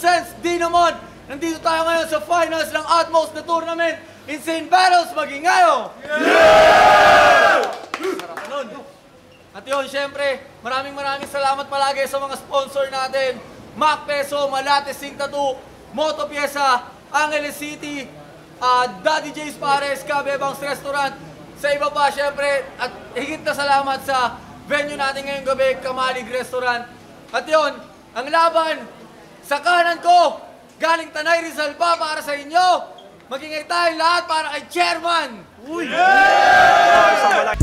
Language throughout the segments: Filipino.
Sense Dinamon. Nandito tayo ngayon sa finals ng utmost na tournament, Insane Battles Magingayo! Yeah! Sarap nun. At yun, syempre, maraming salamat palagi sa mga sponsor natin. Mac Peso, Malate Sing Tattoo, Moto Piesa, Angeles City, Daddy J's Pares, Kabebangs Restaurant, sa iba pa, syempre, at higit na salamat sa venue natin ngayong gabi, Kamalig Restaurant. At yun, ang laban, sa kanan ko, galing Tanay Rizal pa para sa inyo. Magingay tayong lahat para kay Chairman. Uy! Yeah!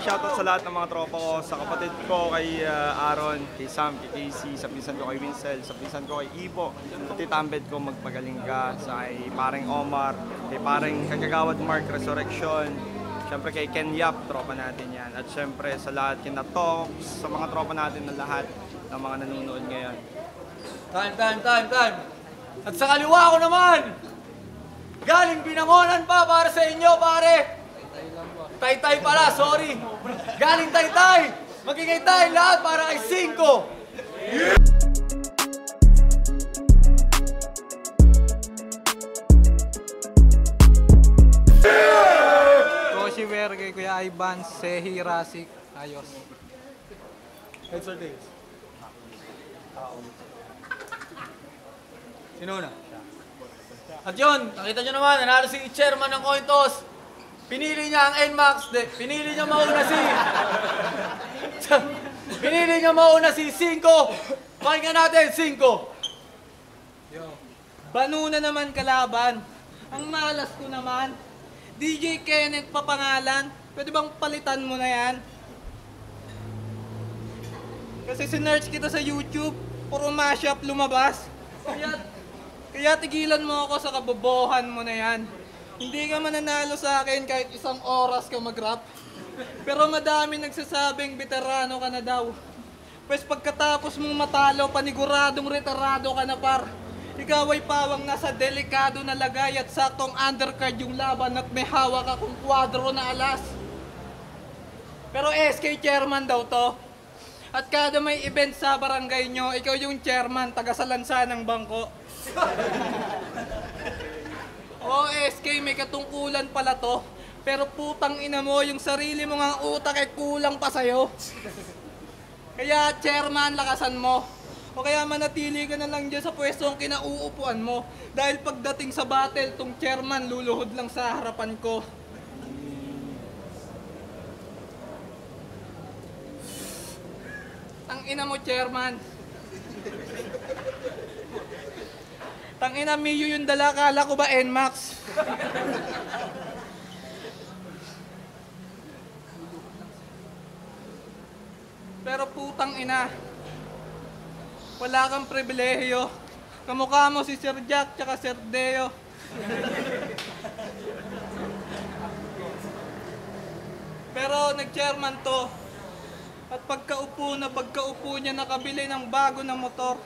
Shoutout sa lahat ng mga tropa ko, sa kapatid ko, kay Aaron, kay Sam, kay Casey, sa pinsan ko kay Winsel, sa pinsan ko kay Ipo, sa titambed ko magpagaling ka, sa kay pareng Omar, kay pareng Kagagawad Mark Resurrection, syempre kay Ken Yap, tropa natin yan, at syempre sa lahat kina Tox, sa mga tropa natin na lahat ng mga nanonood ngayon. Time. At sa kaliwa ko naman, galing Binangonan pa para sa inyo, pare. Taytay pala, sorry. Galing Taytay. Magingay tayo lahat para kay 5. Yeah! Koshi Wer, kay Kuya Ivan, Sehi, Rasik, ayos. Heads or tails? Sino na? At yun, nakita nyo naman, nanalo si Chairman ng Coin Toss. Pinili niya ang NMAX, pinili niya mauna si 5. Pakinggan natin, 5. Banu na naman kalaban. Ang malas ko naman. DJ Kenneth pa pangalan. Pwede bang palitan mo na yan? Kasi sinearch kita sa YouTube, puro mashup lumabas. Kaya tigilan mo ako sa kabobohan mo na yan. Hindi ka mananalo sa akin kahit 1 oras ka mag-rap. Pero madami nagsasabing veterano ka na daw. Pues pagkatapos mong matalo, paniguradong retarado ka na par. Ikaw ay pawang nasa delikado na lagay at saktong undercard yung laban at may hawak akong kwadro na alas. Pero SK chairman daw to. At kada may event sa barangay nyo, ikaw yung chairman, taga-salansa ng bangko. Oo, SK, may katungkulan pala to. Pero putang ina mo, yung sarili mo nga utak ay kulang pa sa'yo. Kaya, chairman, lakasan mo. O kaya manatili ka na lang dyan sa pwestong kinauupuan mo. Dahil pagdating sa battle, tong chairman luluhod lang sa harapan ko. Tang ina mo, chairman. Tangina, Miyo yung dala, kala ko ba NMAX? Pero putang ina, wala kang pribilehiyo. Kamukha mo si Sir Jack tsaka Sir Deo. Pero nag-chairman to. At pagkaupo niya nakabili ng bago na motor.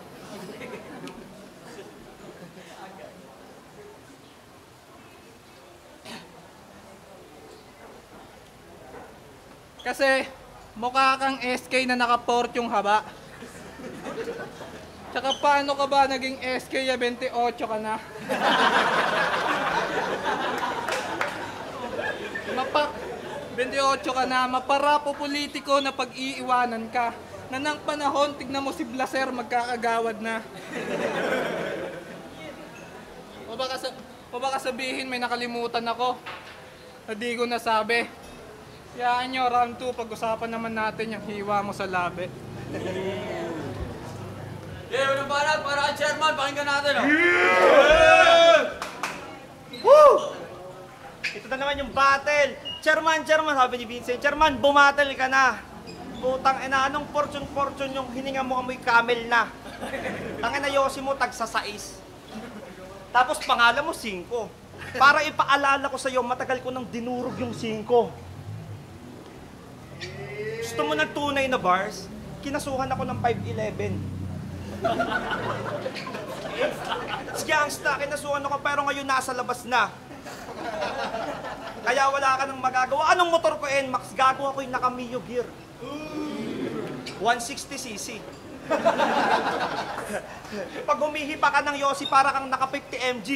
Kasi mukha kang SK na naka-port yung haba. Tsaka paano ka ba naging SK ya 28 ka na? 28 ka na, maparapo politiko na pag-iiwanan ka. Na ng panahon, tignan mo si Blaser magkakagawad na. O baka sabihin may nakalimutan ako na di ko nasabi. Hayaan nyo, round 2, pag-usapan naman natin yung hiwa mo sa labi. Yeah, unang banat para kay Chairman, pakinggan natin. Oh. Yeah! Woo! Ito na naman yung battle. Chairman, sabi ni Vincent. Chairman, bumattle ka na. Putang ina, anong fortune yung hininga mo amoy camel na. Tangina yosi mo, tagsa 6. Tapos pangalan mo 5. Para ipaalala ko sa'yo, matagal ko nang dinurog yung 5. Gusto mo ng tunay na bars? Kinasuhan ako ng 511. Gangsta, kinasuhan ako pero ngayon nasa labas na. Kaya wala ka nang magagawa. Anong motor ko, NMAX? Gago ako yung naka-Mio gear. 160cc. Pag humihipa ka ng Yossi, para kang naka 50 mg.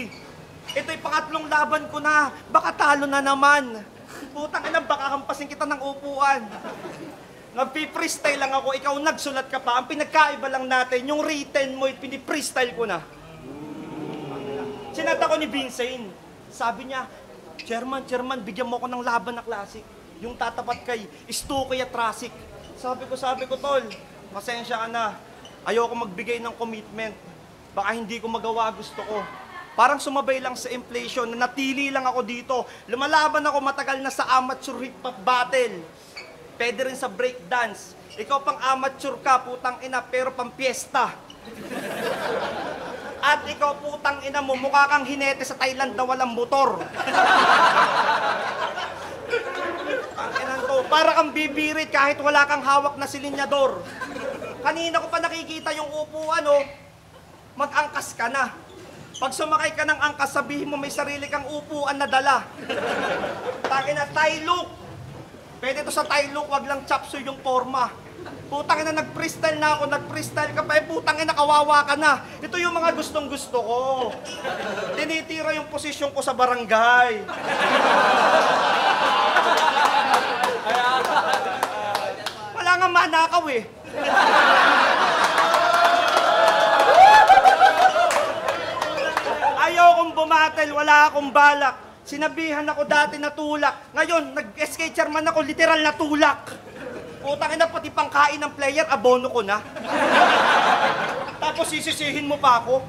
Ito'y pangatlong laban ko na. Baka talo na naman. Putang ina, baka kampasin kita ng upuan. Nagpi-freestyle lang ako, ikaw nagsulat ka pa. Ang pinagkaiba lang natin, yung written mo, pini-freestyle ko na. Sinat ako ni Vincent. Sabi niya, Chairman, bigyan mo ako ng laban na classic. Yung tatapat kay Stucky at Trasic. Sabi ko, tol, pasensya ka na. Ayoko magbigay ng commitment. Baka hindi ko magawa gusto ko. Parang sumabay lang sa inflation, na natili lang ako dito. Lumalaban ako matagal na sa amateur hip-hop battle. Pwede rin sa breakdance. Ikaw pang amateur ka, putang ina, pero pang piyesta. At ikaw, putang ina mo, mukha kang hinete sa Thailand na walang motor. Tanginan to, para kang bibirit kahit wala kang hawak na silinyador. Kanina ko pa nakikita yung upuan, oh. Mag-angkas ka na. Pag sumakay ka ng angkas, sabihin mo may sarili kang upuan na dala. Tangina, Thai look. Pwede to sa Thai look, wag lang chapsuy yung forma. Putang ina, nag-freestyle na ako, nag-freestyle ka pa, putang ina, kawawa ka na. Ito yung mga gustong gusto ko. Tinitira yung posisyon ko sa barangay. Wala nga manakaw eh. Ayaw kong bumatel, wala akong balak. Sinabihan ako dati na tulak. Ngayon, nag-SK chairman ako, literal na tulak. Putang ina, pati pangkain ng player, abono ko na. Tapos sisisihin mo pa ako.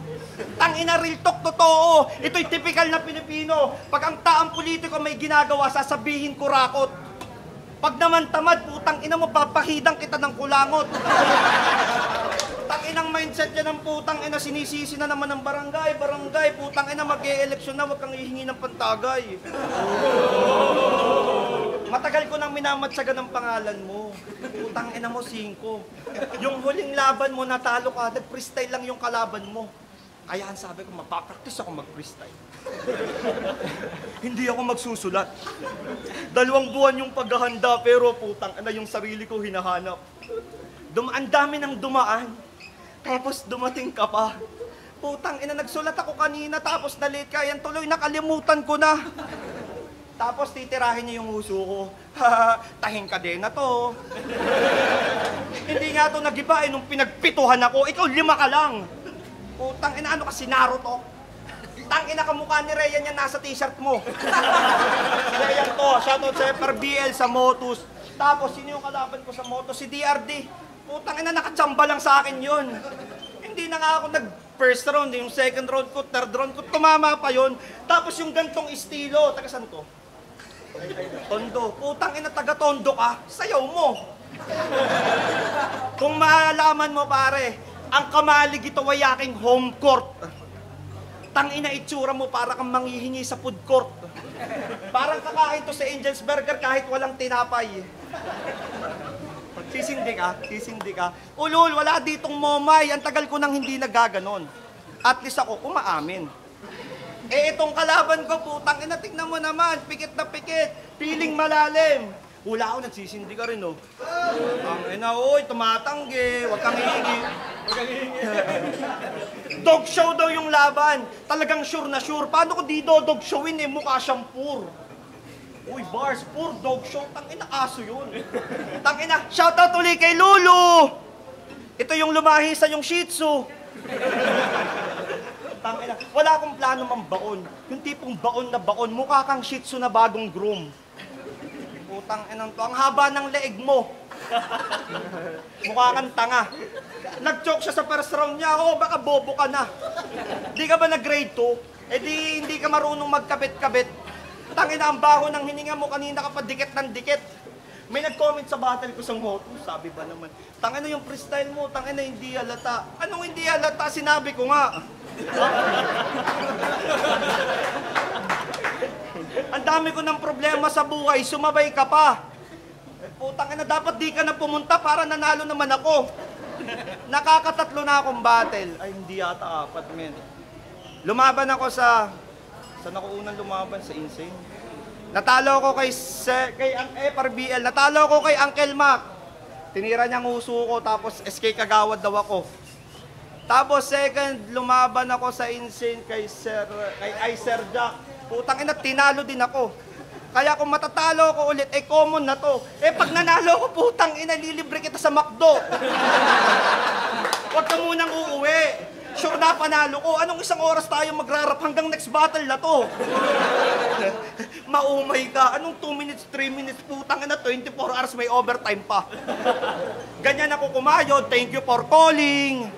Tangina, real talk, totoo. Ito'y typical na Pilipino. Pag ang taang politiko may ginagawa, sasabihin ko rakot. Pag naman tamad, putang ina mo, papahidang kita ng kulangot. Tanginang mindset yan ng putang ina, sinisisi na naman ng barangay, putang ina, mag-e-eleksyon na, wag kang ihingi ng pantagay. Matagal ko nang minamatsagan ng pangalan mo. Putang ina mo, 5. Yung huling laban mo, natalo ka, nag-freestyle lang yung kalaban mo. Kaya sabi ko, mapapraktis ako mag-freestyle. Hindi ako magsusulat. 2 buwan yung paghahanda, pero putang ina, yung sarili ko hinahanap. Ang dami nang dumaan. Tapos dumating ka pa. Putang ina, nagsulat ako kanina, tapos na-late ka, yan tuloy, nakalimutan ko na. Tapos titirahin niya yung uso ko. Tahing ka din na to. Hindi nga to nagiba, nung pinagpituhan ako, ikaw 5 ka lang. Putang ina, ano ka, si Naruto? Tang ina, kamukha ni Ryan yan nasa t-shirt mo. Si Ryan to, shoutout sa FRBL sa Motus. Tapos sino yung kalaban ko sa Motus? Si DRD. Putang ina, nakachamba lang sa akin yun. Hindi na nga ako nag-first round, yung second round ko, third round ko, tumama pa yun. Tapos yung gantong estilo, taga saan to? Tondo. Putang ina, taga Tondo ka, sayaw mo. Kung maalaman mo pare, ang Kamalig ito ay aking home court. Tangina, itsura mo para kang manghihingi sa food court. Parang kakain to sa Angel's Burger kahit walang tinapay. Sisindi ka. Ulul, wala ditong momay. Ang tagal ko nang hindi nagaganon. At least ako, umaamin. Itong kalaban ko, putang ina, tignan mo naman. Pikit na pikit. Piling malalim. Wala ako, nagsisindi ka rin, oh. Ang ina, oy, tumatanggi. Huwag kang hihingi. Dog show daw yung laban. Talagang sure na sure. Paano ko di dog showin eh? Mukha siyang pur. Uy, bars, pur dog show. Tangina, aso yun. Tangina, shoutout ulit kay Lulu. Ito yung lumahi sa yung Shih Tzu. Tangina, wala akong plano mambaon. Yung tipong baon na baon, mukha kang Shih Tzu na bagong groom. Putang inang to, ang haba ng leeg mo. Mukha kang tanga. Nag-choke siya sa first round niya. Oh, baka bobo ka na. Di ka ba nag-grade 2? Eh di hindi ka marunong magkabit-kabit. Tangina, ang baho ng hininga mo, kanina ka pa dikit ng dikit. May nag-comment sa battle ko sa Moto, sabi ba naman, tangina yung freestyle mo, tangina hindi halata. Anong hindi halata? Sinabi ko nga. Ang dami ko ng problema sa buhay, sumabay ka pa. Putang ina, dapat di ka na pumunta para nanalo naman ako. Nakakatatlo na akong battle. Ay, hindi yata 4, men. Lumaban ako saan ako unang lumaban? Sa Insane. Natalo ko kay ang FRBL. Natalo ko kay Uncle Mac. Tinira niyang uso ko, tapos SK Kagawad daw ako. Tapos second, lumaban ako sa Insane kay Sir Jack. Putang ina, tinalo din ako. Kaya kung matatalo ko ulit, common na to. Pag nanalo ko, putang ina, lilibre kita sa McDo. Huwag ka munang uuwi. Sure na panalo ko. Anong isang oras tayo magrarap hanggang next battle na to? Maumay ka. Anong 2 minutes, 3 minutes? Putang ina, 24 hours may overtime pa. Ganyan ako kumayod. Thank you for calling.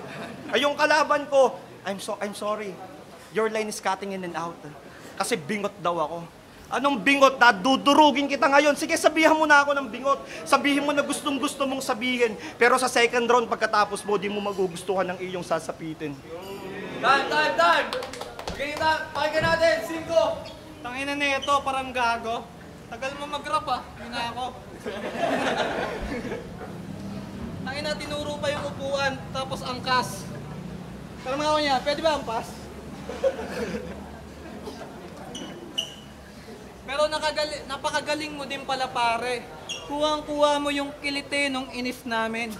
Ay, yung kalaban ko, I'm sorry. Your line is cutting in and out. Kasi bingot daw ako. Anong bingot? Dudurugin kita ngayon. Sige, sabihan mo na ako ng bingot. Sabihin mo na gustong-gusto mong sabihin. Pero sa second round, pagkatapos mo, di mo magugustuhan ng iyong sasapitin. Time! Okay, pakinggan natin, 5. Tangina na ito, parang gago. Tagal mo mag-rap ah. Yun na ako. Tangina, tinuro pa yung upuan, tapos angkas. Parang ako niya, pwede ba angkas? Pero napakagaling mo din pala pare. Kuwang-kuha mo yung kilite nung inis namin.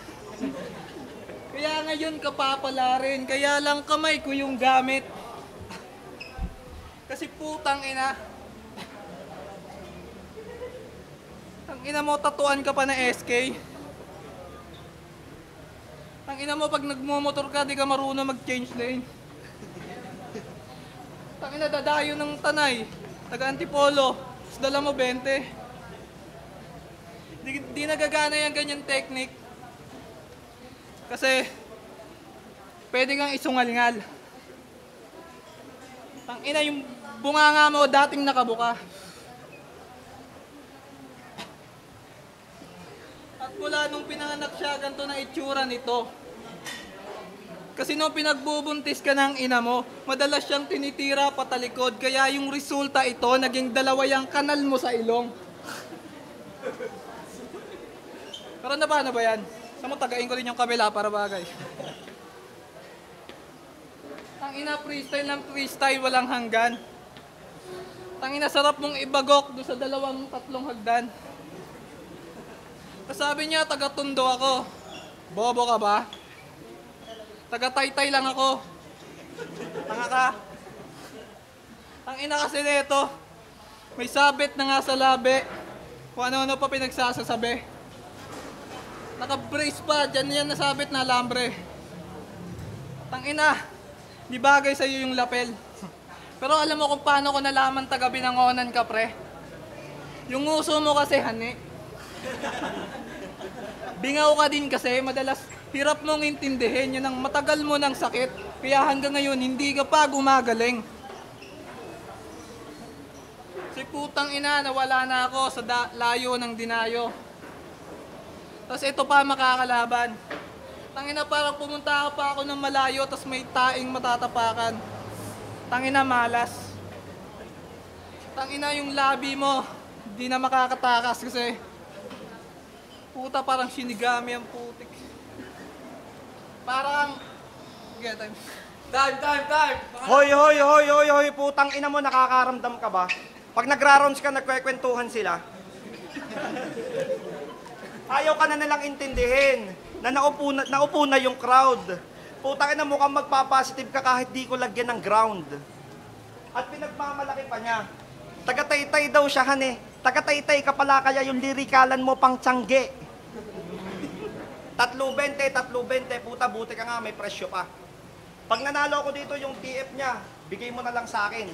Kaya ngayon ka papala rin, kaya lang kamay ko yung gamit. Kasi putang ina. Tang ina mo, tatuan ka pa na SK. Tang ina mo, pag nagmumotor ka, di ka marunong mag-change lane. Tang ina, dadayo ng tanay. Taga-antipolo, dala mo 20. Di nagagana yung ganyan technique. Kasi, pwede kang isungal-ngal. Tangina, yung bunganga mo dating nakabuka. At mula nung pinanganak siya, ganito na itsura nito. Kasi nung pinagbubuntis ka ng ina mo, madalas siyang tinitira patalikod, kaya yung resulta ito, naging dalawa yung kanal mo sa ilong. Pero na paano ba yan? Saan mo tagain ko rin yung kabila para bagay? Tangina, freestyle ng freestyle, walang hanggan. Tangina, sarap mong ibagok doon sa 2-3 hagdan. Sabi niya, taga-Tondo ako. Bobo ka ba? Taga-Taytay lang ako. Tanga ka. Tangina kasi nito, may sabit na nga sa labi. Kung ano-ano pa pinagsasasabi. Naka-brace pa, dyan yan nasabit na alambre. Tangina, di bagay sa'yo yung lapel. Pero alam mo kung paano ko nalaman taga-Binangonan ka, pre? Yung uso mo kasi, hani. Bingaw ka din kasi, madalas hirap mong intindihin yun ang matagal mo ng sakit. Kaya hanggang ngayon, hindi ka pa gumagaling. Si putang ina, nawala na ako sa layo ng dinayo. Tapos ito pa makakalaban. Tangina, parang pumunta pa ako ng malayo, tapos may taing matatapakan. Tangina, malas. Tangina, yung labi mo, di na makakatakas kasi puta, parang Shinigami ang putik. Parang Time! Hoy, putang ina mo, nakakaramdam ka ba? Pag nagra-rounds ka, nagkwekwentuhan sila. Ayaw ka na nilang intindihin na naupo na yung crowd. Putang ina, mukhang magpapositive ka kahit di ko lagyan ng ground. At pinagmamalaki pa niya. Taga-Taytay daw siya, hane. Taga-Taytay ka pala, kaya yung lirikalan mo pang tiyangge. 3.20, puta, buti ka nga, may presyo pa. Pag nanalo ko dito yung TF niya, bigay mo na lang sa akin.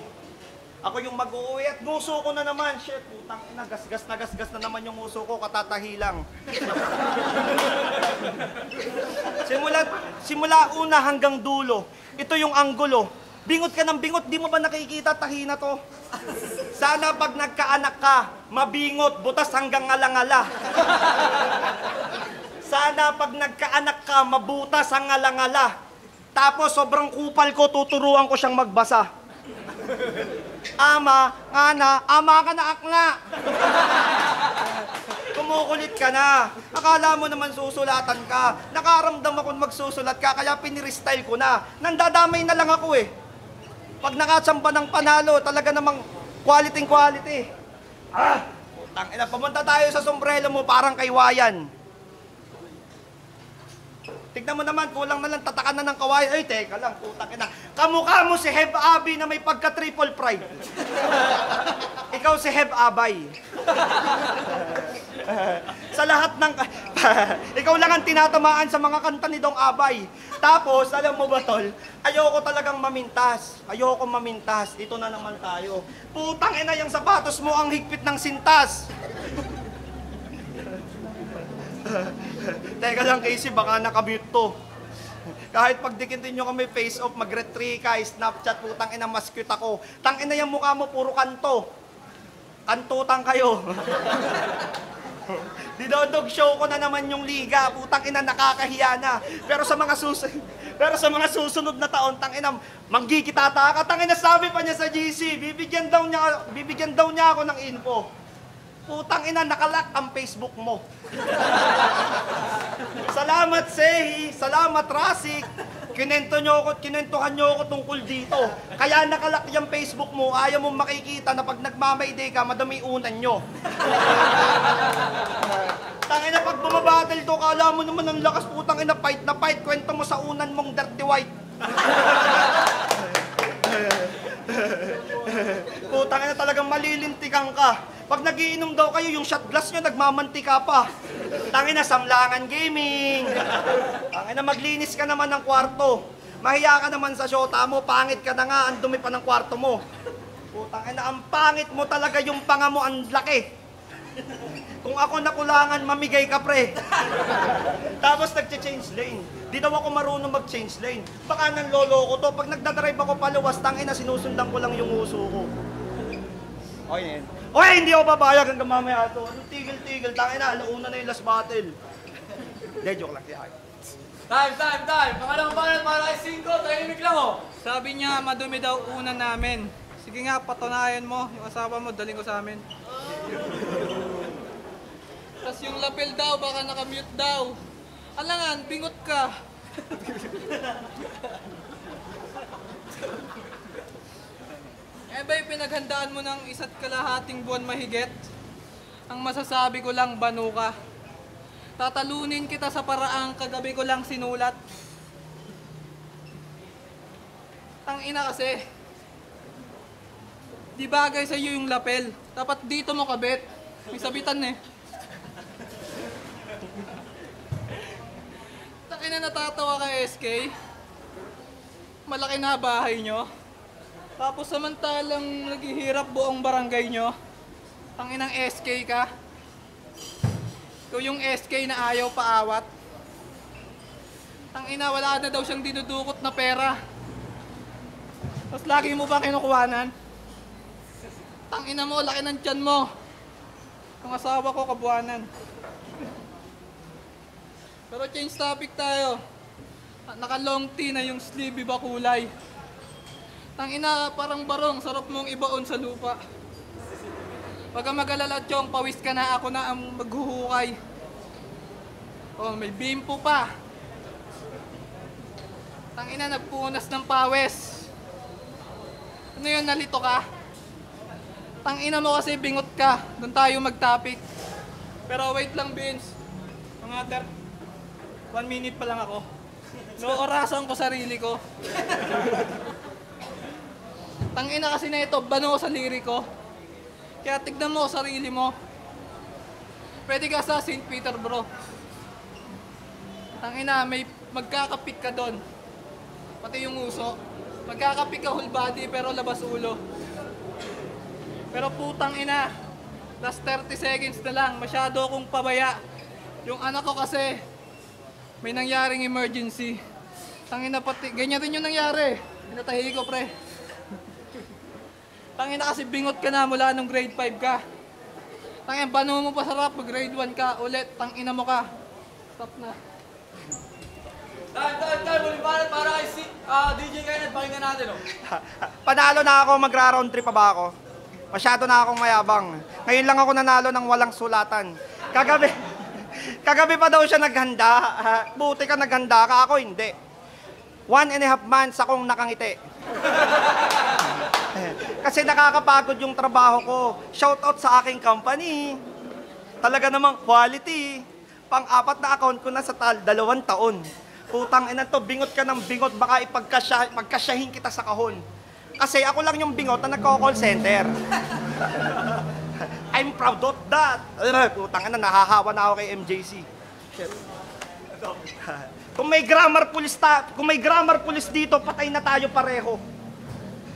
Ako yung mag-uuwi at nguso ko na naman. Shit, putang ina, gasgas na naman yung nguso ko, katatahi lang. Simula una hanggang dulo, ito yung anggulo. Bingot ka ng bingot, di mo ba nakikita, tahi na to? Sana pag nagkaanak ka, mabingot, butas hanggang alangala. Sana pag nagkaanak ka, mabutas ang alangala. Tapos sobrang kupal ko, tuturuan ko siyang magbasa. Ama ka na akla. Kumukulit ka na. Akala mo naman susulatan ka. Nakaramdam ako magsusulat ka, kaya pinirestyle ko na. Nandadamay na lang ako eh. Pag nakatsamba ng panalo, talaga namang quality. Putang ina, pumunta tayo sa sombrero mo parang kay Wayan. Tignan mo naman, kulang na lang, tatakan na ng kawayan. Ay, teka lang, putang ina. Kamukha mo si Heb Abi na may pagka-triple pride. Ikaw si Heb Abay. Sa lahat ng... Ikaw lang ang tinatamaan sa mga kanta ni Dong Abay. Tapos, alam mo ba, tol? Ayoko talagang mamintas. Ayoko mamintas. Dito na naman tayo. Putang ina, yung sapatos mo ang higpit ng sintas. Teka lang, Casey, baka nakamute to. Kahit pagdikitin nyo kami face off, mag-retrika, Snapchat, putang ina, mas cute ako. Tang ina yung mukha mo, puro kanto. Kantutan kayo. Didodog show ko na naman yung liga, putang ina, nakakahiya na. Pero sa mga susunod na taon, tang ina, manggigitata ka. Tang ina, sabi pa niya sa GC, bibigyan daw niya ako ng info. Putang ina, nakalock ang Facebook mo. Salamat, Sehi. Salamat, Rasik. Kinentuhan nyo ako tungkol dito. Kaya nakalock yung Facebook mo, ayaw mong makikita na pag nagmamayday ka, madami unan nyo. Tangina, pag bumabattle to, kala mo naman ang lakas, putang ina, fight na fight. Kwento mo sa unan mong dirty white. Putang ina, talagang malilintikan ka. Pag nagiinom daw kayo, yung shot glass nyo, nagmamantika pa. Tangina, samlangan gaming. Tangina, maglinis ka naman ng kwarto. Mahiya ka naman sa syota mo, pangit ka na nga, ang dumi pa ng kwarto mo. Putangina, ang pangit mo talaga, yung panga mo, ang laki. Kung ako nakulangan, mamigay ka, pre. Tapos nagche-change lane. Di daw ako marunong mag-change lane. Baka nang lolo ko to, pag nagdadrive ako paluwas, tangina, sinusundan ko lang yung uso ko. Okay, yan. Oy, hindi ako babayag hanggang mamaya ito. Anong tigil-tigil? Tangina, alauna na yung last battle. Hindi, joke lang. Time! Pangalawang pangalan para kay 5, tahimik lang oh. Sabi niya, madumi daw una namin. Sige nga, patunayan mo. Yung asawa mo, daling ko sa amin. Tapos yung lapel daw, baka nakamute daw. Alangan, bingot ka. Eh ba yung pinaghandaan mo ng 1.5 buwan mahigit? Ang masasabi ko lang, banu ka. Tatalunin kita sa paraang kagabi ko lang sinulat. Tangina kasi. Di bagay sa iyo yung lapel. Dapat dito mo kabit. May sabitan eh. Tangina, natatawa ka, SK. Malaki na bahay nyo. Tapos samantalang naghihirap buong barangay nyo. Tanginang SK ka. Ikaw yung SK na ayaw paawat. Tangina, wala na daw siyang dinudukot na pera. Tapos lagi mo pa kinukuhanan. Tangina mo, laki ng tiyan mo. Ang asawa ko, kabuanan. Pero change topic tayo. Naka-long tee na yung sleeve, iba kulay. Tangina, parang barong, sarap mong ibaon sa lupa. Pagka mag-alala, Chong, pawis ka na, ako na ang maghuhukay. Oh, may bimpo pa. Tangina, nagpunas ng pawis. Ano yun, nalito ka? Tangina mo kasi, bingot ka. Doon tayo mag-topic. Pero wait lang, Vince. Mga 1 minute pa lang ako. Noorasan ko sarili ko. Tangina kasi na ito, bano sa liriko. Kaya tignan mo sarili mo. Pwede ka sa St. Peter, bro. Tangina, may magkakapik ka doon. Pati yung uso. Magkakapik ka whole body pero labas ulo. Pero putang ina, last 30 seconds na lang, masyado akong pabaya. Yung anak ko kasi, may nangyaring emergency. Tangina pati, ganyan din yung nangyari. Pinatahi ko, pre. Tangina kasi bingot ka na mula nung grade 5 ka. Tangina, bano mo pa sarap, grade 1 ka, ulit, tangina mo ka. Stop na. Time, ulit para kay DJ Kenneth, pakinggan natin oh. Panalo na ako, magra-round trip pa ba ako? Masyado na akong mayabang. Ngayon lang ako nanalo ng walang sulatan. Kagabi pa daw siya naghanda. Buti ka naghanda ka, ako hindi. 1.5 months akong nakangiti. Kasi nakakapagod yung trabaho ko. Shoutout sa aking company. Talaga namang quality. Pang-apat na account ko na sa 2 taon. Putang ina to, bingot ka ng bingot, baka pagkasyahin kita sa kahon. Kasi ako lang yung bingot na nagko-call center. I'm proud of that. Putang ina, nahahawa na ako kay MJC. Shit. Kung may grammar police dito, patay na tayo pareho.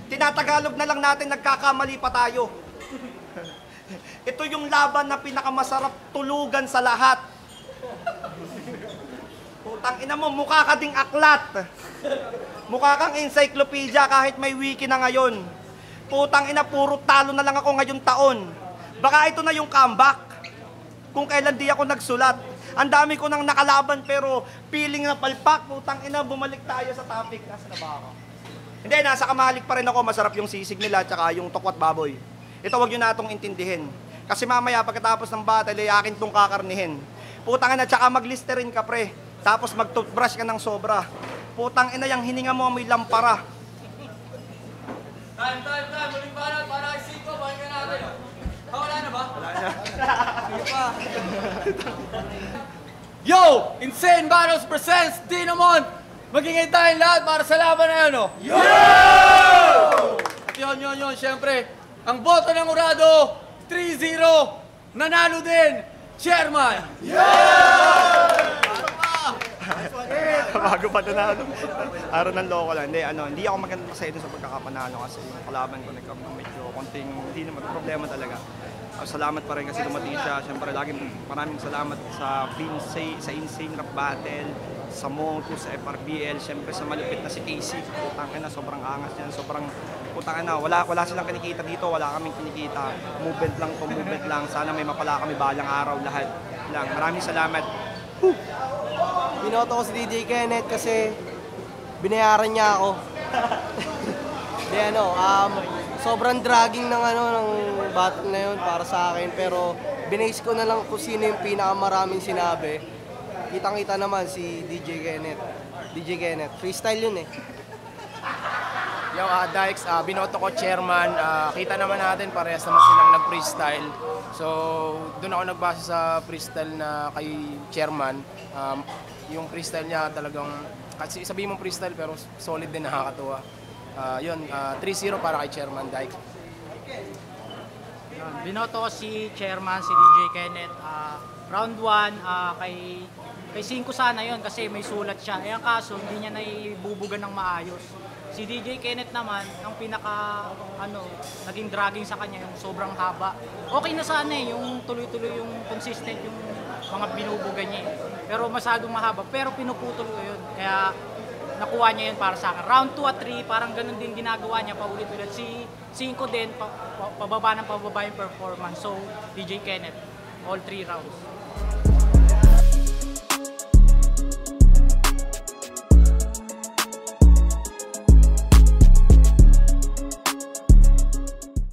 Tinatagalog na lang natin, nagkakamali pa tayo. Ito yung laban na pinakamasarap tulugan sa lahat. Putang ina mo, mukha ka ding aklat. Mukha kang encyclopedia kahit may wiki na ngayon. Putang ina, puro talo na lang ako ngayong taon. Baka ito na yung comeback. Kung kailan di ako nagsulat. Ang dami ko nang nakalaban pero feeling na palpak. Putang ina, bumalik tayo sa topic. Nasa na ba ako? Hindi, nasa Kamahalik pa rin ako. Masarap yung sisig nila tsaka yung tokwat baboy. Ito wag nyo natong intindihin. Kasi mamaya pagkatapos ng battle, ay akin tong kakarnihin. Putang ina, tsaka mag-listerin ka pre. Tapos mag-toothbrush ka ng sobra. Putang ina, yung hininga mo may lampara. Time. Muling banat para kay Siko. Pakinggan natin. Wala na ba? Wala na. Sige pa. Yo! Insane Battles presents Dinamon! Magingay tayong lahat para sa laban na yun, no? Yo! At yun, syempre, ang boto ng Urado, 3-0, nanalo din, Chairman! Bago pa nanalo. Araw ng loko lang. Hindi ako maganda sa ito sa pagkakapanalo kasi yung kalaban ko medyo konting hindi naman problema talaga. Salamat pa rin kasi dumating siya. Siyempre maraming salamat sa Insane Rap Battle, sa Monto, sa FRBL, siyempre sa malupit na si Casey. Putang na sobrang angas niyan, sobrang putang na. Wala silang kinikita dito, wala kaming kinikita. Movement lang. Sana may mapala kami balang araw lahat. Lang. Maraming salamat. Binoto ko si DJ Kenneth kasi binayaran niya ako. Sobrang dragging ng battle na yun para sa akin, pero binase ko na lang kung sino yung pinakamaraming sinabi. Kitang-kita naman si DJ Kenneth. Freestyle yun eh. Yung Dykes, binoto ko chairman, kita naman natin parehas naman silang nag-freestyle. So, doon ako nagbase sa freestyle na kay chairman. Yung freestyle niya talagang, kasi sabihin mong freestyle pero solid din, nakakatuwa. 3-0 para kay chairman Dykes. Binoto ko si chairman, si DJ Kenneth. Round 1, kay 5 sana yon kasi may sulat siya. Ang kaso, hindi niya naibubugan ng maayos. Si DJ Kenneth naman, ang naging dragging sa kanya, yung sobrang haba. Okay na sana yung tuloy-tuloy, yung consistent, yung mga binubugan niya. Pero masyadong mahaba, pero pinuputol ko yun. Kaya nakuha niya yun para sa akin. Round 2 at 3, parang ganun din ginagawa niya, paulit-ulit. Si 5 din, pababa yung performance. So, DJ Kenneth, all 3 rounds.